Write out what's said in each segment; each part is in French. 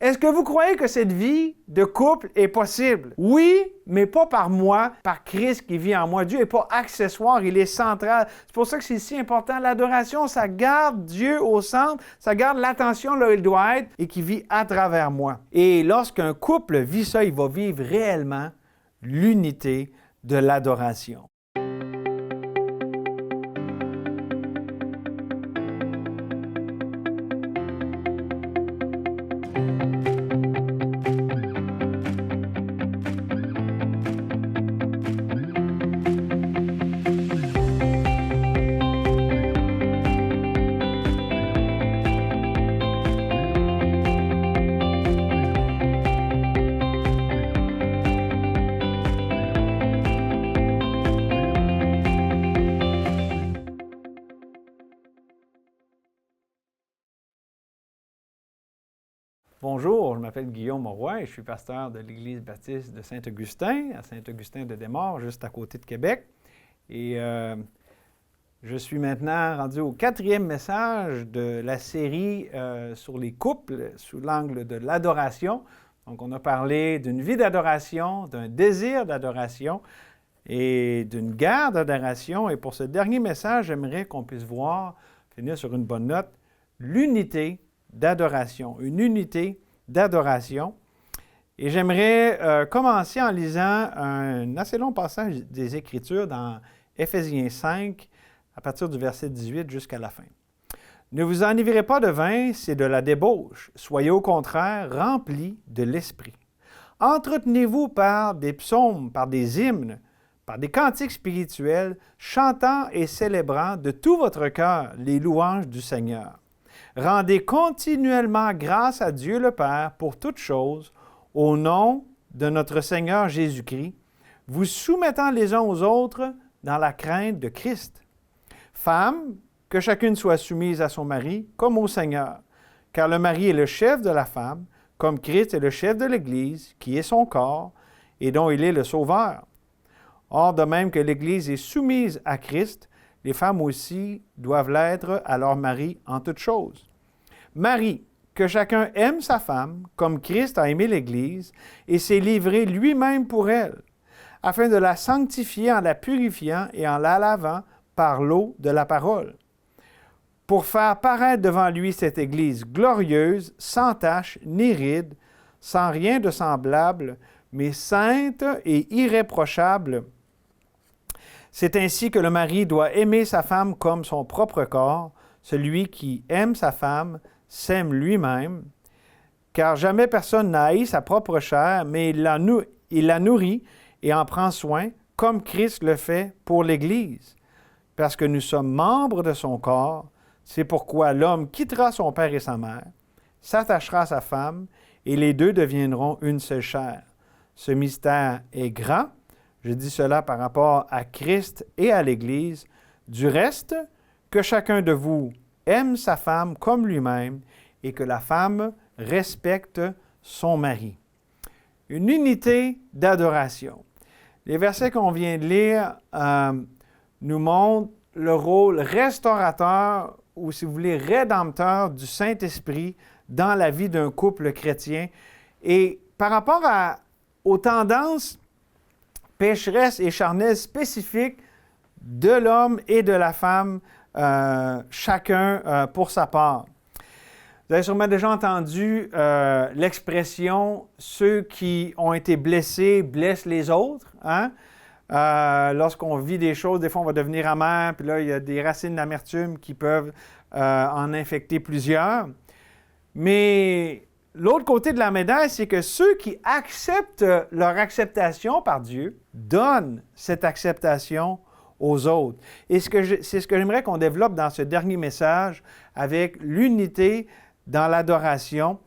Est-ce que vous croyez que cette vie de couple est possible? Oui, mais pas par moi, par Christ qui vit en moi. Dieu n'est pas accessoire, il est central. C'est pour ça que c'est si important. L'adoration, ça garde Dieu au centre, ça garde l'attention là où il doit être et qui vit à travers moi. Et lorsqu'un couple vit ça, il va vivre réellement l'unité de l'adoration. Bonjour, je m'appelle Guillaume Roy et je suis pasteur de l'Église baptiste de Saint-Augustin, à Saint-Augustin-de-Desmaures, juste à côté de Québec. Et je suis maintenant rendu au 4e message de la série sur les couples sous l'angle de l'adoration. Donc, on a parlé d'une vie d'adoration, d'un désir d'adoration et d'une guerre d'adoration. Et pour ce dernier message, j'aimerais qu'on puisse finir sur une bonne note, l'unité d'adoration, une unité d'adoration. Et j'aimerais commencer en lisant un assez long passage des Écritures dans Éphésiens 5, à partir du verset 18 jusqu'à la fin. « Ne vous enivrez pas de vin, c'est de la débauche. Soyez au contraire remplis de l'Esprit. Entretenez-vous par des psaumes, par des hymnes, par des cantiques spirituels, chantant et célébrant de tout votre cœur les louanges du Seigneur. Rendez continuellement grâce à Dieu le Père pour toutes choses, au nom de notre Seigneur Jésus-Christ, vous soumettant les uns aux autres dans la crainte de Christ. Femmes, que chacune soit soumise à son mari comme au Seigneur, car le mari est le chef de la femme, comme Christ est le chef de l'Église, qui est son corps, et dont il est le Sauveur. Or, de même que l'Église est soumise à Christ, les femmes aussi doivent l'être à leur mari en toutes choses. Mari, que chacun aime sa femme, comme Christ a aimé l'Église, et s'est livré lui-même pour elle, afin de la sanctifier en la purifiant et en la lavant par l'eau de la parole, pour faire paraître devant lui cette Église glorieuse, sans tache ni ride, sans rien de semblable, mais sainte et irréprochable. C'est ainsi que le mari doit aimer sa femme comme son propre corps. Celui qui aime sa femme s'aime lui-même, car jamais personne n'a haï sa propre chair, mais il la nourrit et en prend soin, comme Christ le fait pour l'Église. Parce que nous sommes membres de son corps, c'est pourquoi l'homme quittera son père et sa mère, s'attachera à sa femme, et les deux deviendront une seule chair. Ce mystère est grand. Je dis cela par rapport à Christ et à l'Église. Du reste, que chacun de vous aime sa femme comme lui-même et que la femme respecte son mari. Une unité d'adoration. Les versets qu'on vient de lire nous montrent le rôle restaurateur ou, si vous voulez, rédempteur du Saint-Esprit dans la vie d'un couple chrétien. Et par rapport aux tendances pécheresses et charnelles spécifiques de l'homme et de la femme, chacun pour sa part. Vous avez sûrement déjà entendu l'expression « ceux qui ont été blessés blessent les autres ». Hein? Lorsqu'on vit des choses, des fois on va devenir amer, puis là il y a des racines d'amertume qui peuvent en infecter plusieurs. Mais l'autre côté de la médaille, c'est que ceux qui acceptent leur acceptation par Dieu donnent cette acceptation aux autres. Et c'est ce que j'aimerais qu'on développe dans ce dernier message avec l'unité dans l'adoration,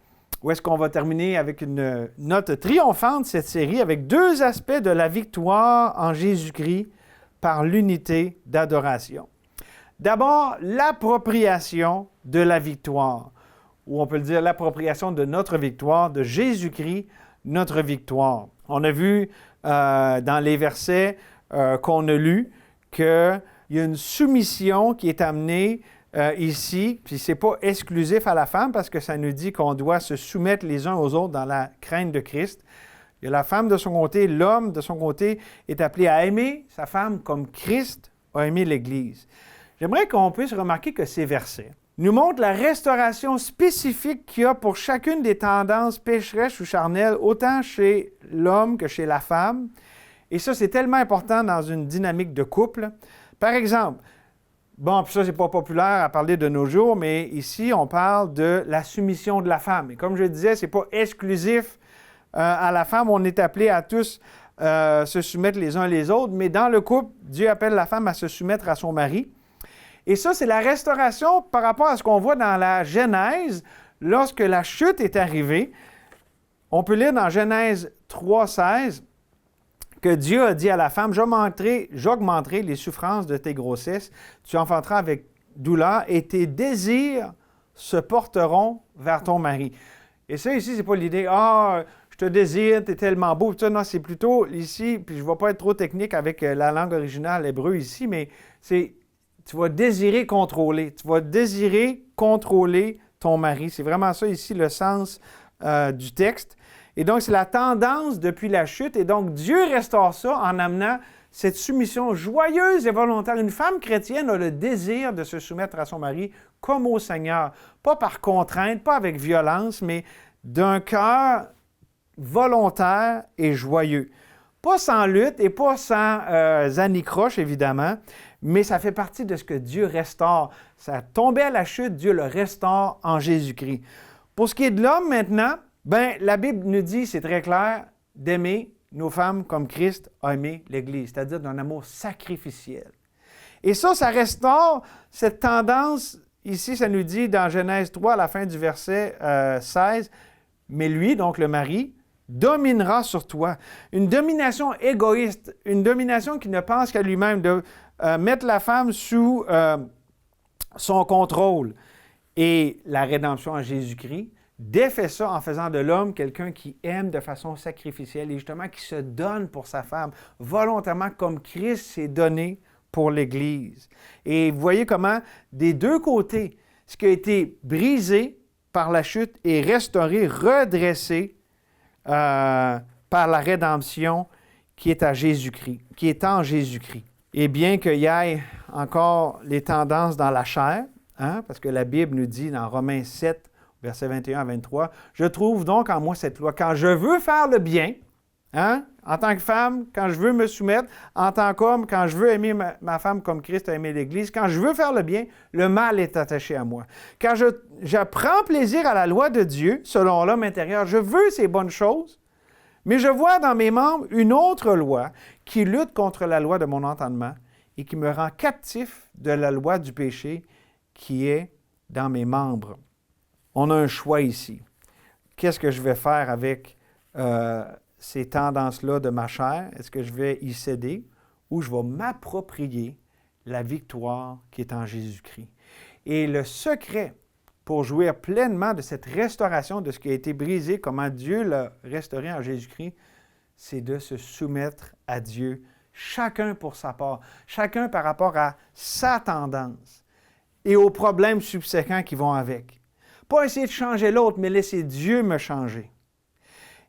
où est-ce qu'on va terminer avec une note triomphante, cette série, avec 2 aspects de la victoire en Jésus-Christ par l'unité d'adoration. D'abord, l'appropriation de la victoire, ou on peut le dire l'appropriation de notre victoire, de Jésus-Christ, notre victoire. On a vu dans les versets qu'on a lus qu'il y a une soumission qui est amenée ici, puis ce n'est pas exclusif à la femme parce que ça nous dit qu'on doit se soumettre les uns aux autres dans la crainte de Christ. Il y a la femme de son côté, l'homme de son côté est appelé à aimer sa femme comme Christ a aimé l'Église. J'aimerais qu'on puisse remarquer que ces versets nous montrent la restauration spécifique qu'il y a pour chacune des tendances pécheresses ou charnelles, autant chez l'homme que chez la femme. Et ça, c'est tellement important dans une dynamique de couple. Par exemple, bon, puis ça, c'est pas populaire à parler de nos jours, mais ici, on parle de la soumission de la femme. Et comme je disais, c'est pas exclusif à la femme. On est appelé à tous se soumettre les uns les autres, mais dans le couple, Dieu appelle la femme à se soumettre à son mari. Et ça, c'est la restauration par rapport à ce qu'on voit dans la Genèse. Lorsque la chute est arrivée, on peut lire dans Genèse 3,16 que Dieu a dit à la femme, j'augmenterai les souffrances de tes grossesses, tu enfanteras avec douleur et tes désirs se porteront vers ton mari. Et ça, ici, c'est pas l'idée, je te désire, tu es tellement beau. Non, c'est plutôt ici, puis je ne vais pas être trop technique avec la langue originale hébreu ici, mais c'est, tu vas désirer contrôler. Tu vas désirer contrôler ton mari. C'est vraiment ça ici le sens du texte. Et donc, c'est la tendance depuis la chute. Et donc, Dieu restaure ça en amenant cette soumission joyeuse et volontaire. Une femme chrétienne a le désir de se soumettre à son mari comme au Seigneur. Pas par contrainte, pas avec violence, mais d'un cœur volontaire et joyeux. Pas sans lutte et pas sans anicroche, évidemment, mais ça fait partie de ce que Dieu restaure. Ça tombait à la chute, Dieu le restaure en Jésus-Christ. Pour ce qui est de l'homme maintenant, la Bible nous dit, c'est très clair, d'aimer nos femmes comme Christ a aimé l'Église, c'est-à-dire d'un amour sacrificiel. Et ça restaure cette tendance, ici ça nous dit dans Genèse 3, à la fin du verset 16, « Mais lui, donc le mari, dominera sur toi. » Une domination égoïste, une domination qui ne pense qu'à lui-même, de mettre la femme sous son contrôle. Et la rédemption en Jésus-Christ défait ça en faisant de l'homme quelqu'un qui aime de façon sacrificielle et justement qui se donne pour sa femme, volontairement comme Christ s'est donné pour l'Église. Et vous voyez comment, des deux côtés, ce qui a été brisé par la chute est restauré, redressé par la rédemption qui est à Jésus-Christ, qui est en Jésus-Christ. Et bien qu'il y ait encore les tendances dans la chair, parce que la Bible nous dit dans Romains 7, versets 21 à 23, « Je trouve donc en moi cette loi. Quand je veux faire le bien, en tant que femme, quand je veux me soumettre, en tant qu'homme, quand je veux aimer ma femme comme Christ a aimé l'Église, quand je veux faire le bien, le mal est attaché à moi. Quand je prends plaisir à la loi de Dieu, selon l'homme intérieur, je veux ces bonnes choses, mais je vois dans mes membres une autre loi qui lutte contre la loi de mon entendement et qui me rend captif de la loi du péché qui est dans mes membres. » On a un choix ici. Qu'est-ce que je vais faire avec ces tendances-là de ma chair? Est-ce que je vais y céder ou je vais m'approprier la victoire qui est en Jésus-Christ? Et le secret pour jouir pleinement de cette restauration de ce qui a été brisé, comment Dieu l'a restauré en Jésus-Christ, c'est de se soumettre à Dieu, chacun pour sa part, chacun par rapport à sa tendance et aux problèmes subséquents qui vont avec. Pas essayer de changer l'autre, mais laisser Dieu me changer.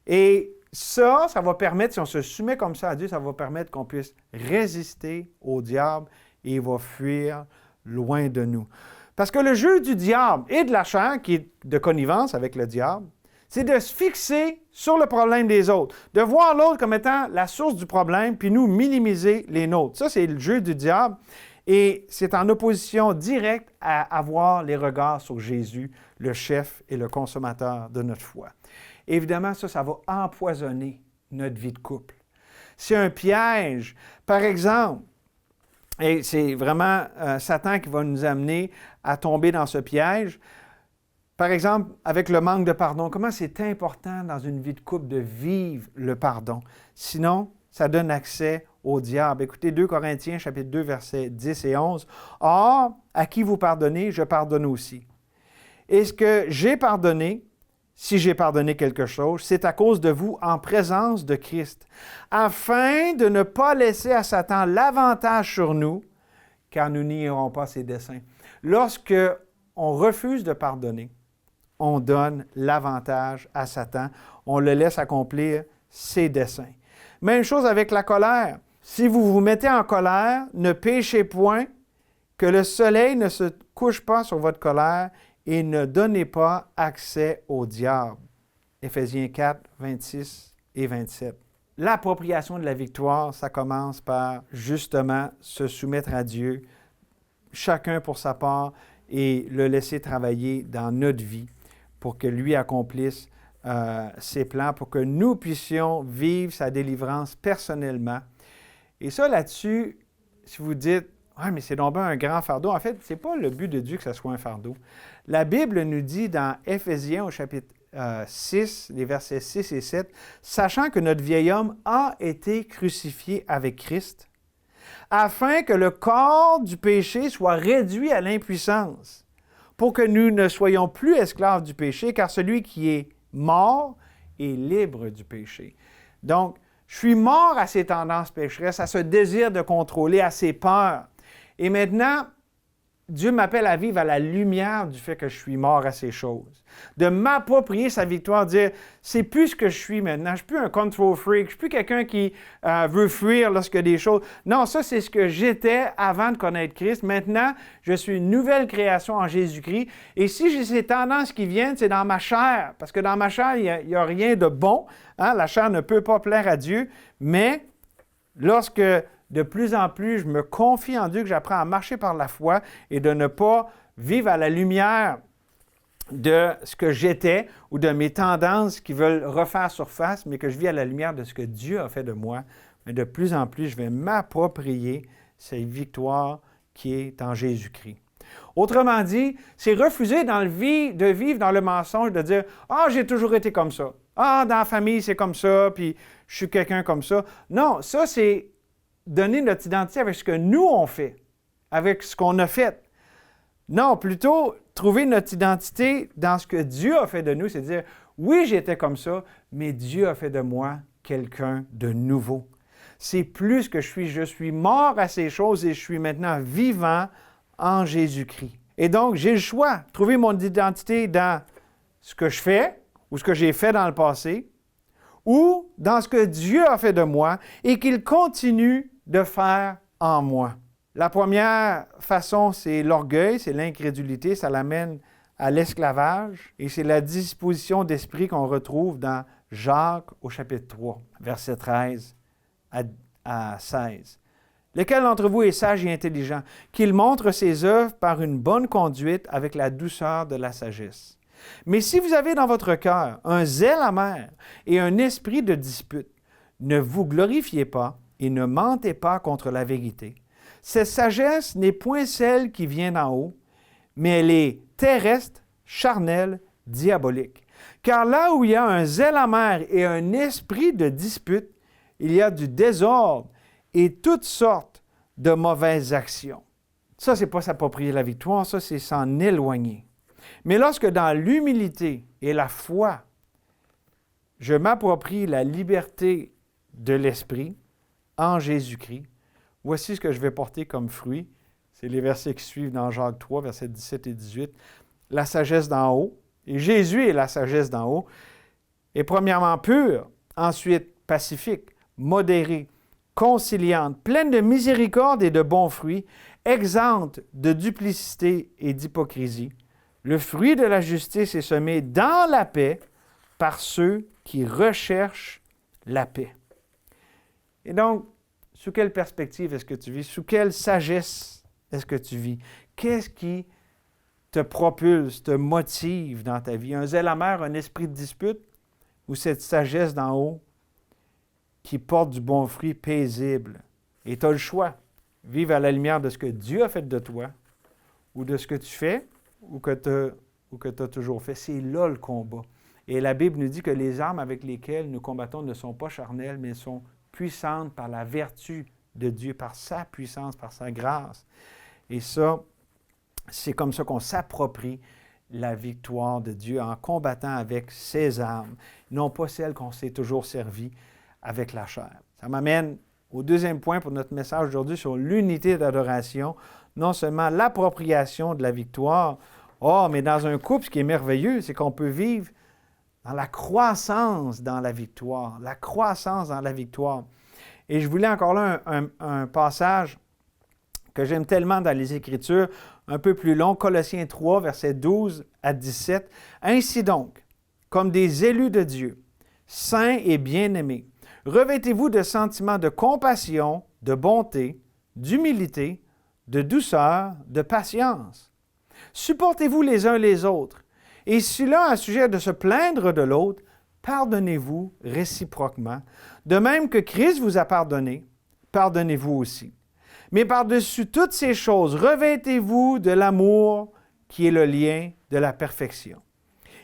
Et ça va permettre, si on se soumet comme ça à Dieu, ça va permettre qu'on puisse résister au diable et il va fuir loin de nous. Parce que le jeu du diable et de la chair, qui est de connivence avec le diable, c'est de se fixer sur le problème des autres, de voir l'autre comme étant la source du problème, puis nous minimiser les nôtres. Ça, c'est le jeu du diable. Et c'est en opposition directe à avoir les regards sur Jésus, le chef et le consommateur de notre foi. Évidemment, ça va empoisonner notre vie de couple. C'est un piège. Par exemple, et c'est vraiment Satan qui va nous amener à tomber dans ce piège. Par exemple, avec le manque de pardon, comment c'est important dans une vie de couple de vivre le pardon. Sinon, ça donne accès au diable. Écoutez 2 Corinthiens, chapitre 2, versets 10 et 11. « Or, à qui vous pardonnez, je pardonne aussi. Et ce que j'ai pardonné, si j'ai pardonné quelque chose, c'est à cause de vous en présence de Christ, afin de ne pas laisser à Satan l'avantage sur nous, car nous n'ignorons pas ses desseins. » lorsque on refuse de pardonner, on donne l'avantage à Satan. On le laisse accomplir ses desseins. Même chose avec la colère. Si vous vous mettez en colère, ne péchez point, que le soleil ne se couche pas sur votre colère et ne donnez pas accès au diable. Éphésiens 4, 26 et 27. L'appropriation de la victoire, ça commence par justement se soumettre à Dieu, chacun pour sa part, et le laisser travailler dans notre vie pour que lui accomplisse ses plans, pour que nous puissions vivre sa délivrance personnellement. Et ça, là-dessus, si vous dites « Ah, mais c'est donc bien un grand fardeau », en fait, ce n'est pas le but de Dieu que ce soit un fardeau. La Bible nous dit dans Éphésiens au chapitre 6, les versets 6 et 7, « Sachant que notre vieil homme a été crucifié avec Christ, afin que le corps du péché soit réduit à l'impuissance, pour que nous ne soyons plus esclaves du péché, car celui qui est mort est libre du péché. » Donc, je suis mort à ces tendances pécheresses, à ce désir de contrôler, à ces peurs. Et maintenant, Dieu m'appelle à vivre à la lumière du fait que je suis mort à ces choses. De m'approprier sa victoire, dire, c'est plus ce que je suis maintenant. Je ne suis plus un control freak. Je ne suis plus quelqu'un qui veut fuir lorsque des choses... Non, ça, c'est ce que j'étais avant de connaître Christ. Maintenant, je suis une nouvelle création en Jésus-Christ. Et si j'ai ces tendances qui viennent, c'est dans ma chair. Parce que dans ma chair, il n'y a rien de bon. Hein? La chair ne peut pas plaire à Dieu. Mais lorsque... de plus en plus, je me confie en Dieu, que j'apprends à marcher par la foi et de ne pas vivre à la lumière de ce que j'étais ou de mes tendances qui veulent refaire surface, mais que je vis à la lumière de ce que Dieu a fait de moi. Mais de plus en plus, je vais m'approprier cette victoire qui est en Jésus-Christ. Autrement dit, c'est refuser de vivre dans le mensonge, de dire « Ah, j'ai toujours été comme ça. Ah, dans la famille, c'est comme ça, puis je suis quelqu'un comme ça. » Non, ça, c'est donner notre identité avec ce que nous, on fait, avec ce qu'on a fait. Non, plutôt, trouver notre identité dans ce que Dieu a fait de nous, c'est dire, oui, j'étais comme ça, mais Dieu a fait de moi quelqu'un de nouveau. C'est plus que je suis mort à ces choses et je suis maintenant vivant en Jésus-Christ. Et donc, j'ai le choix, trouver mon identité dans ce que je fais ou ce que j'ai fait dans le passé, ou dans ce que Dieu a fait de moi et qu'il continue de faire en moi. La première façon, c'est l'orgueil, c'est l'incrédulité, ça l'amène à l'esclavage et c'est la disposition d'esprit qu'on retrouve dans Jacques au chapitre 3, versets 13 à 16. Lequel d'entre vous est sage et intelligent, qu'il montre ses œuvres par une bonne conduite avec la douceur de la sagesse. Mais si vous avez dans votre cœur un zèle amer et un esprit de dispute, ne vous glorifiez pas et ne mentez pas contre la vérité. Cette sagesse n'est point celle qui vient d'en haut, mais elle est terrestre, charnelle, diabolique. Car là où il y a un zèle amer et un esprit de dispute, il y a du désordre et toutes sortes de mauvaises actions. Ça, ce n'est pas s'approprier la victoire, ça, c'est s'en éloigner. Mais lorsque dans l'humilité et la foi, je m'approprie la liberté de l'esprit en Jésus-Christ, voici ce que je vais porter comme fruit. C'est les versets qui suivent dans Jacques 3, versets 17 et 18. La sagesse d'en haut, et Jésus est la sagesse d'en haut, est premièrement pure, ensuite pacifique, modérée, conciliante, pleine de miséricorde et de bons fruits, exempte de duplicité et d'hypocrisie. Le fruit de la justice est semé dans la paix par ceux qui recherchent la paix. Et donc, sous quelle perspective est-ce que tu vis? Sous quelle sagesse est-ce que tu vis? Qu'est-ce qui te propulse, te motive dans ta vie? Un zèle amer, un esprit de dispute ou cette sagesse d'en haut qui porte du bon fruit paisible? Et tu as le choix. Vivre à la lumière de ce que Dieu a fait de toi ou de ce que tu fais ou que tu as toujours fait. C'est là le combat. Et la Bible nous dit que les armes avec lesquelles nous combattons ne sont pas charnelles, mais sont puissantes par la vertu de Dieu, par sa puissance, par sa grâce. Et ça, c'est comme ça qu'on s'approprie la victoire de Dieu en combattant avec ses armes, non pas celles qu'on s'est toujours servi avec la chair. Ça m'amène au deuxième point pour notre message aujourd'hui sur l'unité d'adoration. non seulement l'appropriation de la victoire, oh, mais dans un couple, ce qui est merveilleux, c'est qu'on peut vivre dans la croissance dans la victoire. La croissance dans la victoire. Et je voulais encore là un passage que j'aime tellement dans les Écritures, un peu plus long, Colossiens 3, versets 12 à 17. Ainsi donc, comme des élus de Dieu, saints et bien-aimés, revêtez-vous de sentiments de compassion, de bonté, d'humilité, de douceur, de patience. Supportez-vous les uns les autres. Et si l'un a sujet de se plaindre de l'autre, pardonnez-vous réciproquement. De même que Christ vous a pardonné, pardonnez-vous aussi. Mais par-dessus toutes ces choses, revêtez-vous de l'amour qui est le lien de la perfection.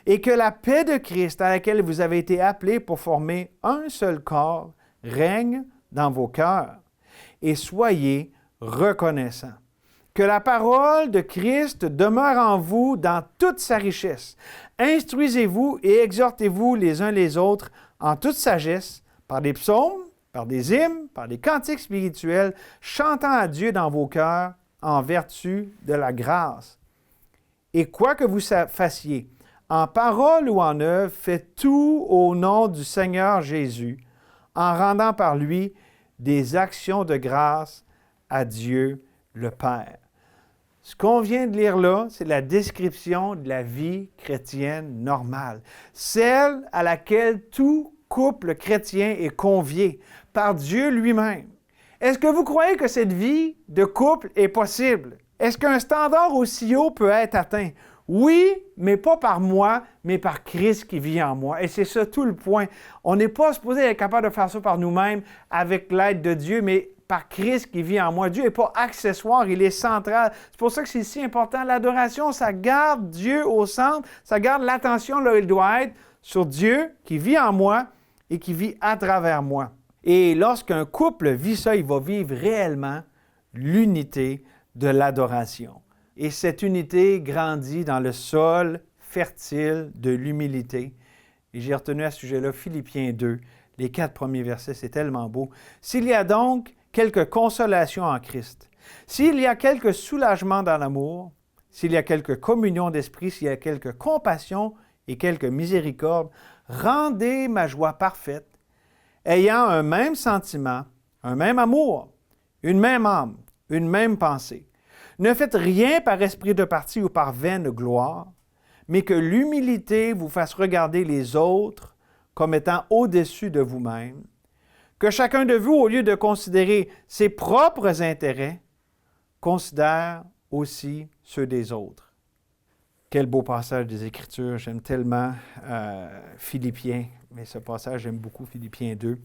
Et que la paix de Christ, à laquelle vous avez été appelés pour former un seul corps, règne dans vos cœurs. Et soyez reconnaissants. Que la parole de Christ demeure en vous dans toute sa richesse. Instruisez-vous et exhortez-vous les uns les autres en toute sagesse, par des psaumes, par des hymnes, par des cantiques spirituels, chantant à Dieu dans vos cœurs en vertu de la grâce. Et quoi que vous fassiez, en parole ou en œuvre, faites tout au nom du Seigneur Jésus, en rendant par lui des actions de grâce à Dieu le Père. Ce qu'on vient de lire là, c'est la description de la vie chrétienne normale, celle à laquelle tout couple chrétien est convié par Dieu lui-même. Est-ce que vous croyez que cette vie de couple est possible? Est-ce qu'un standard aussi haut peut être atteint? Oui, mais pas par moi, mais par Christ qui vit en moi. Et c'est ça tout le point. On n'est pas supposé être capable de faire ça par nous-mêmes avec l'aide de Dieu, mais par Christ qui vit en moi. Dieu n'est pas accessoire, il est central. C'est pour ça que c'est si important. L'adoration, ça garde Dieu au centre, ça garde l'attention là où il doit être, sur Dieu qui vit en moi et qui vit à travers moi. Et lorsqu'un couple vit ça, il va vivre réellement l'unité de l'adoration. Et cette unité grandit dans le sol fertile de l'humilité. Et j'ai retenu à ce sujet-là Philippiens 2, les 4 premiers versets, c'est tellement beau. S'il y a donc quelque consolation en Christ, s'il y a quelque soulagement dans l'amour, s'il y a quelque communion d'esprit, s'il y a quelque compassion et quelque miséricorde, rendez ma joie parfaite, ayant un même sentiment, un même amour, une même âme, une même pensée. Ne faites rien par esprit de parti ou par vaine gloire, mais que l'humilité vous fasse regarder les autres comme étant au-dessus de vous-même, que chacun de vous, au lieu de considérer ses propres intérêts, considère aussi ceux des autres. Quel beau passage des Écritures. J'aime tellement Philippiens, mais ce passage, j'aime beaucoup Philippiens 2.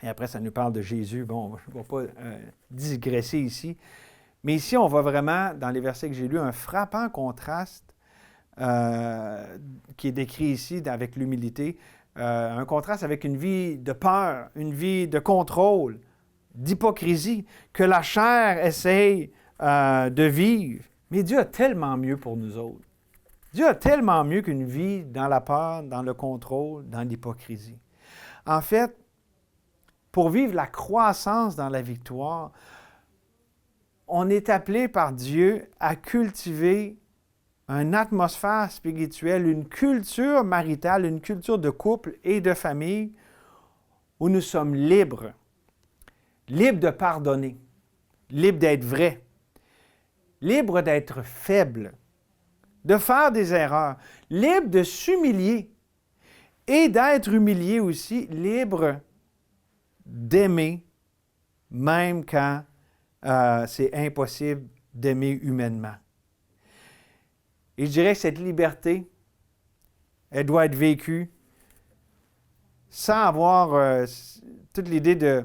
Et après, ça nous parle de Jésus. Bon, je ne vais pas digresser ici. Mais ici, on voit vraiment, dans les versets que j'ai lus, un frappant contraste qui est décrit ici avec l'humilité. Un contraste avec une vie de peur, une vie de contrôle, d'hypocrisie, que la chair essaye de vivre. Mais Dieu a tellement mieux pour nous autres. Dieu a tellement mieux qu'une vie dans la peur, dans le contrôle, dans l'hypocrisie. En fait, pour vivre la croissance dans la victoire, on est appelé par Dieu à cultiver une atmosphère spirituelle, une culture maritale, une culture de couple et de famille où nous sommes libres. Libres de pardonner, libres d'être vrais, libres d'être faibles, de faire des erreurs, libres de s'humilier et d'être humiliés aussi, libres d'aimer même quand c'est impossible d'aimer humainement. Et je dirais que cette liberté, elle doit être vécue sans avoir toute l'idée de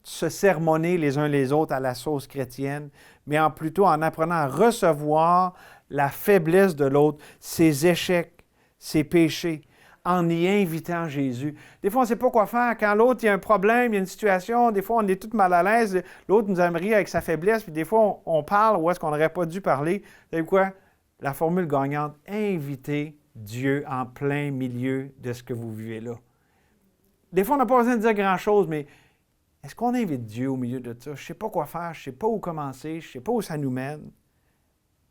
se sermonner les uns les autres à la sauce chrétienne, mais plutôt en apprenant à recevoir la faiblesse de l'autre, ses échecs, ses péchés, en y invitant Jésus. Des fois, on ne sait pas quoi faire. Quand l'autre, il y a un problème, il y a une situation, des fois, on est tous mal à l'aise. L'autre nous aimerait avec sa faiblesse, puis des fois, on parle où est-ce qu'on n'aurait pas dû parler. Vous savez quoi? La formule gagnante, invitez Dieu en plein milieu de ce que vous vivez là. Des fois, on n'a pas besoin de dire grand-chose, mais est-ce qu'on invite Dieu au milieu de ça? Je ne sais pas quoi faire, je ne sais pas où commencer, je ne sais pas où ça nous mène,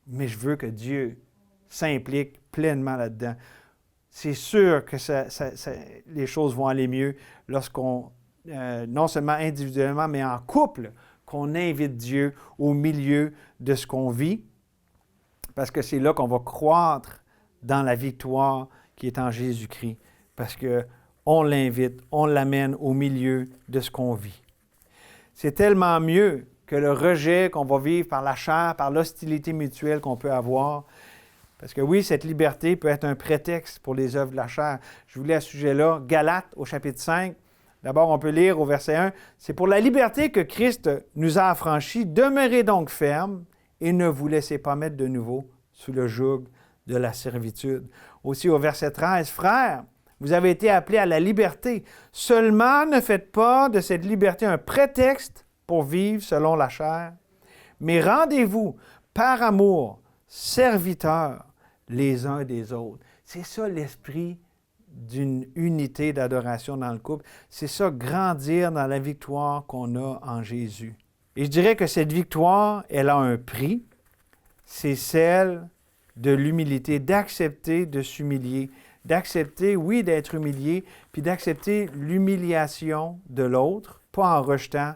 mais je veux que Dieu s'implique pleinement là-dedans. C'est sûr que les choses vont aller mieux lorsqu'on, non seulement individuellement, mais en couple, qu'on invite Dieu au milieu de ce qu'on vit, parce que c'est là qu'on va croître dans la victoire qui est en Jésus-Christ, parce qu'on l'invite, on l'amène au milieu de ce qu'on vit. C'est tellement mieux que le rejet qu'on va vivre par la chair, par l'hostilité mutuelle qu'on peut avoir. Parce que oui, cette liberté peut être un prétexte pour les œuvres de la chair. Je vous lis à ce sujet-là, Galates au chapitre 5. D'abord, on peut lire au verset 1, « C'est pour la liberté que Christ nous a affranchis. Demeurez donc fermes et ne vous laissez pas mettre de nouveau sous le joug de la servitude. » Aussi au verset 13, « Frères, vous avez été appelés à la liberté. Seulement ne faites pas de cette liberté un prétexte pour vivre selon la chair, mais rendez-vous par amour, serviteurs les uns des autres. » C'est ça l'esprit d'une unité d'adoration dans le couple. C'est ça, grandir dans la victoire qu'on a en Jésus. Et je dirais que cette victoire, elle a un prix. C'est celle de l'humilité, d'accepter de s'humilier, d'accepter, oui, d'être humilié, puis d'accepter l'humiliation de l'autre, pas en rejetant,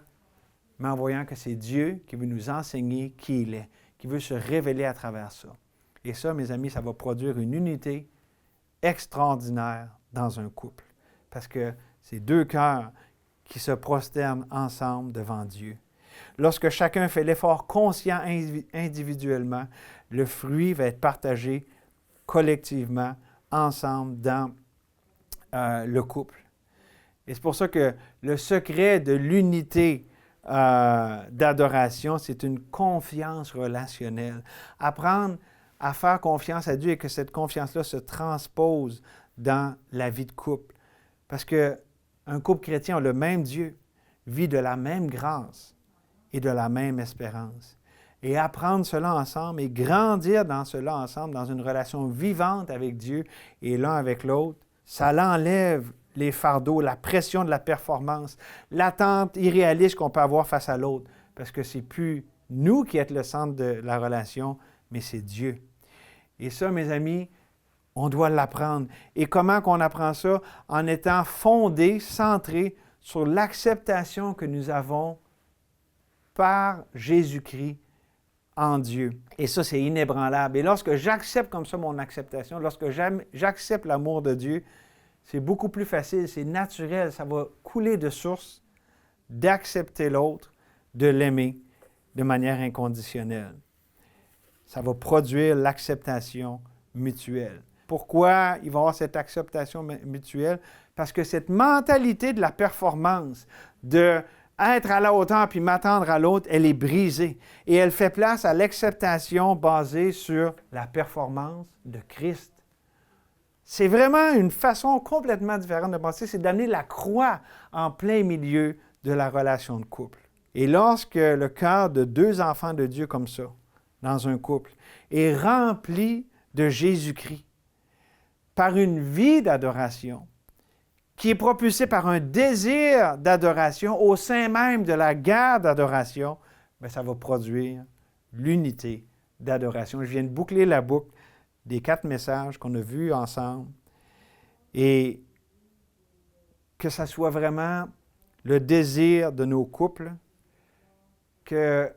mais en voyant que c'est Dieu qui veut nous enseigner qui il est, qui veut se révéler à travers ça. Et ça, mes amis, ça va produire une unité extraordinaire dans un couple, parce que c'est deux cœurs qui se prosternent ensemble devant Dieu. Lorsque chacun fait l'effort conscient individuellement, le fruit va être partagé collectivement, ensemble, dans le couple. Et c'est pour ça que le secret de l'unité d'adoration, c'est une confiance relationnelle. Apprendre à faire confiance à Dieu et que cette confiance-là se transpose dans la vie de couple. Parce qu'un couple chrétien a le même Dieu, vit de la même grâce et de la même espérance. Et apprendre cela ensemble et grandir dans cela ensemble, dans une relation vivante avec Dieu et l'un avec l'autre, ça l'enlève les fardeaux, la pression de la performance, l'attente irréaliste qu'on peut avoir face à l'autre, parce que c'est plus nous qui sommes le centre de la relation, mais c'est Dieu. Et ça, mes amis, on doit l'apprendre. Et comment qu'on apprend ça? En étant fondé, centré sur l'acceptation que nous avons par Jésus-Christ en Dieu. Et ça, c'est inébranlable. Et lorsque j'accepte comme ça mon acceptation, lorsque j'accepte l'amour de Dieu, c'est beaucoup plus facile, c'est naturel, ça va couler de source d'accepter l'autre, de l'aimer de manière inconditionnelle. Ça va produire l'acceptation mutuelle. Pourquoi il va y avoir cette acceptation mutuelle? Parce que cette mentalité de la performance, de être à la hauteur puis m'attendre à l'autre, elle est brisée. Et elle fait place à l'acceptation basée sur la performance de Christ. C'est vraiment une façon complètement différente de penser, c'est d'amener la croix en plein milieu de la relation de couple. Et lorsque le cœur de deux enfants de Dieu comme ça, dans un couple, est rempli de Jésus-Christ, par une vie d'adoration, qui est propulsée par un désir d'adoration au sein même de la guerre d'adoration, bien, ça va produire l'unité d'adoration. Je viens de boucler la boucle des 4 messages qu'on a vus ensemble et que ça soit vraiment le désir de nos couples, que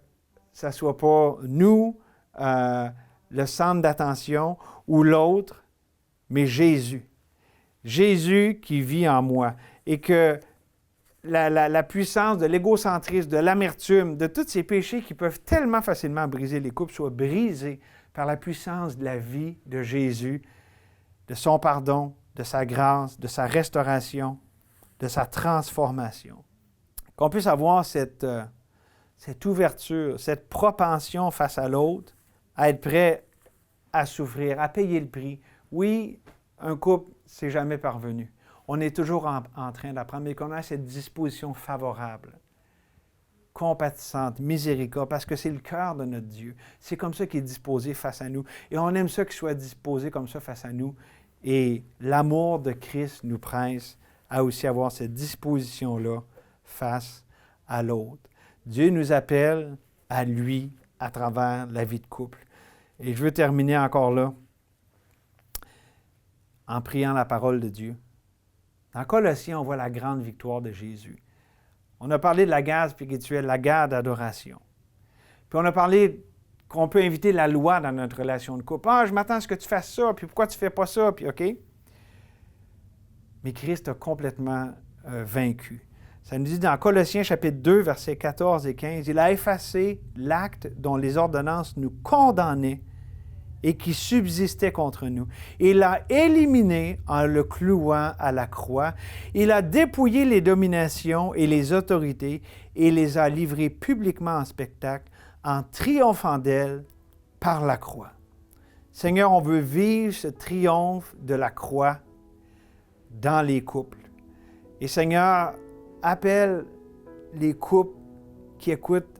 ça ne soit pas nous, le centre d'attention ou l'autre, mais Jésus. Jésus qui vit en moi et que la puissance de l'égocentrisme, de l'amertume, de tous ces péchés qui peuvent tellement facilement briser les couples soit brisés par la puissance de la vie de Jésus, de son pardon, de sa grâce, de sa restauration, de sa transformation. Qu'on puisse avoir cette ouverture, cette propension face à l'autre, à être prêt à souffrir, à payer le prix. Oui, un couple, c'est jamais parvenu. On est toujours en train d'apprendre, mais qu'on a cette disposition favorable, compatissante, miséricorde, parce que c'est le cœur de notre Dieu. C'est comme ça qu'il est disposé face à nous. Et on aime ça qu'il soit disposé comme ça face à nous. Et l'amour de Christ nous presse à aussi avoir cette disposition-là face à l'autre. Dieu nous appelle à lui à travers la vie de couple. Et je veux terminer encore là en priant la parole de Dieu. Dans Colossiens, on voit la grande victoire de Jésus. On a parlé de la guerre spirituelle, la guerre d'adoration. Puis on a parlé qu'on peut inviter la loi dans notre relation de couple. « Ah, je m'attends à ce que tu fasses ça, puis pourquoi tu ne fais pas ça? » Puis OK. Mais Christ a complètement vaincu. Ça nous dit dans Colossiens chapitre 2, versets 14 et 15, « Il a effacé l'acte dont les ordonnances nous condamnaient et qui subsistait contre nous. Il l'a éliminé en le clouant à la croix. Il a dépouillé les dominations et les autorités et les a livrées publiquement en spectacle en triomphant d'elles par la croix. » Seigneur, on veut vivre ce triomphe de la croix dans les couples. Et Seigneur, appelle les couples qui écoutent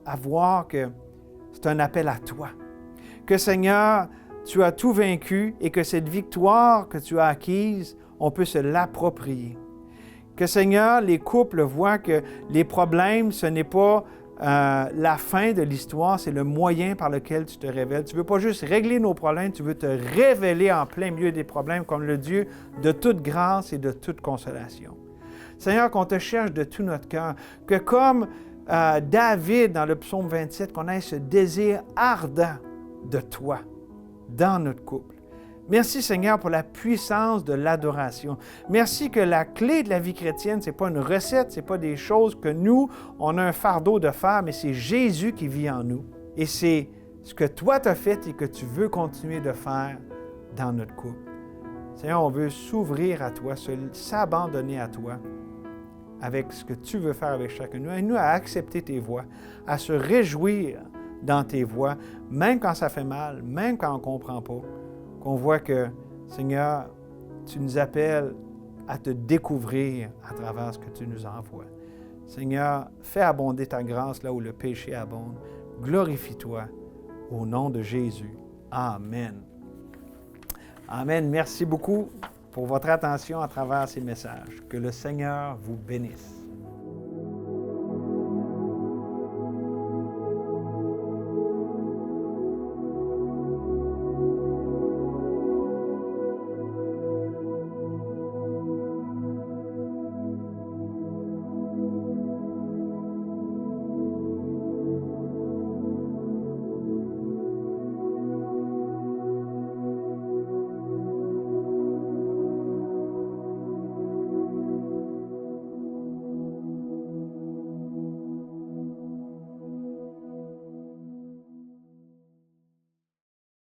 à voir que c'est un appel à toi. Que Seigneur, tu as tout vaincu et que cette victoire que tu as acquise, on peut se l'approprier. Que Seigneur, les couples voient que les problèmes, ce n'est pas la fin de l'histoire, c'est le moyen par lequel tu te révèles. Tu ne veux pas juste régler nos problèmes, tu veux te révéler en plein milieu des problèmes comme le Dieu de toute grâce et de toute consolation. Seigneur, qu'on te cherche de tout notre cœur, que comme David dans le psaume 27, qu'on ait ce désir ardent de toi dans notre couple. Merci Seigneur pour la puissance de l'adoration. Merci que la clé de la vie chrétienne, ce n'est pas une recette, ce n'est pas des choses que nous, on a un fardeau de faire, mais c'est Jésus qui vit en nous. Et c'est ce que toi tu as fait et que tu veux continuer de faire dans notre couple. Seigneur, on veut s'ouvrir à toi, s'abandonner à toi avec ce que tu veux faire avec chacun de nous. Aide-nous à accepter tes voies, à se réjouir dans tes voies, même quand ça fait mal, même quand on ne comprend pas. Qu'on voit que, Seigneur, tu nous appelles à te découvrir à travers ce que tu nous envoies. Seigneur, fais abonder ta grâce là où le péché abonde. Glorifie-toi au nom de Jésus. Amen. Amen. Merci beaucoup pour votre attention à travers ces messages. Que le Seigneur vous bénisse.